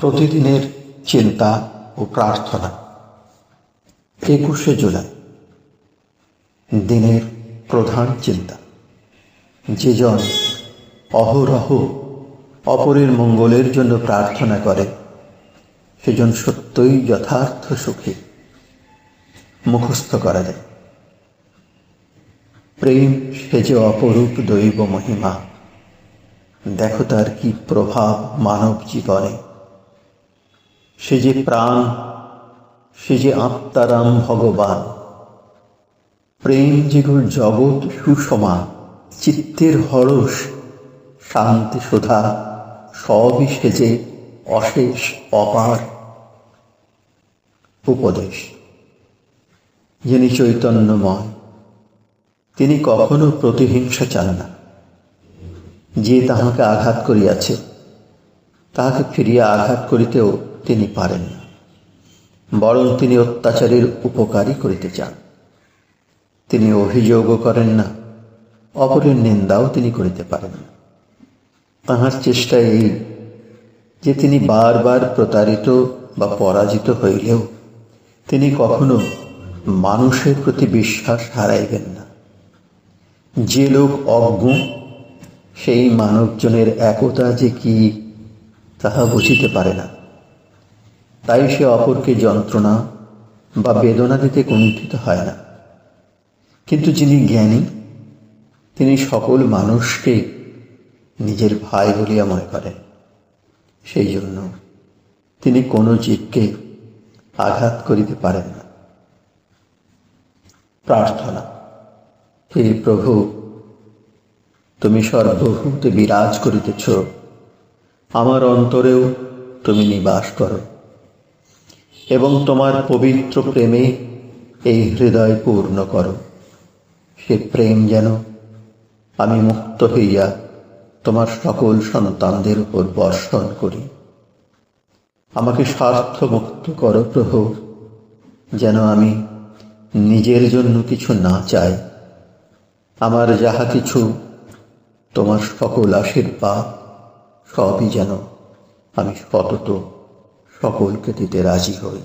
প্রতিদিনের চিন্তা ও প্রার্থনা। 21শে জুলাই দিনের প্রধান চিন্তা। যে জন অহরহ অপরের মঙ্গলের জন্য প্রার্থনা করে সেজন সত্যই যথার্থ সুখী। মুখস্থ করা যায়। প্রেম সে যে অপরূপ দৈব মহিমা, দেখো তার কি প্রভাব মানব জীবনে। সে যে প্রাণ, সে যে আত্মারাম ভগবান। প্রেম যেগুলো জগৎ সুষমা, চিত্তের হরস, শান্তি সুধা, সবই সেজে অশেষ অপার। উপদেশ। যিনি চৈতন্যময়, তিনি কখনো প্রতিহিংসা চান না। যে তাহাকে আঘাত করিয়াছে তাহাকে ফিরিয়া আঘাত করিতেও তিনি পারেন না, বরং তিনি অত্যাচারের উপকারী করিতে চান। তিনি অভিযোগও করেন না, অপরের নিন্দাও তিনি করিতে পারেন না। তাহার চেষ্টা এই যে তিনি বারবার প্রতারিত বা পরাজিত হইলেও তিনি কখনো মানুষের প্রতি বিশ্বাস হারাইবেন না। যে লোক অজ্ঞ, সেই মানবজনের একতা যে কি তাহা বুঝিতে পারে না, তাই সে অপরকে যন্ত্রণা বা বেদনা দিতে কুণ্ঠিত হয় না। কিন্তু যিনি জ্ঞানী, তিনি সকল মানুষকে নিজের ভাই বলিয়া মনে করেন। সেই জন্য তিনি কোনো জীবকে আঘাত করিতে পারেন না। প্রার্থনা। হে প্রভু, তুমি সর্বভূতে বিরাজ করিতেছ, আমার অন্তরেও তুমি নিবাস করো এবং তোমার পবিত্র প্রেমে এই হৃদয় পূর্ণ করো। সে প্রেম যেন আমি মুক্ত হইয়া তোমার সকল সন্তানদের উপর বর্ষণ করি। আমাকে স্বার্থ মুক্ত করো প্রভু, যেন আমি নিজের জন্য কিছু না চাই। আমার যাহা কিছু, তোমার সকল আশীর্বাদ, সবই যেন আমি সতত সকলকে দিতে রাজি হই।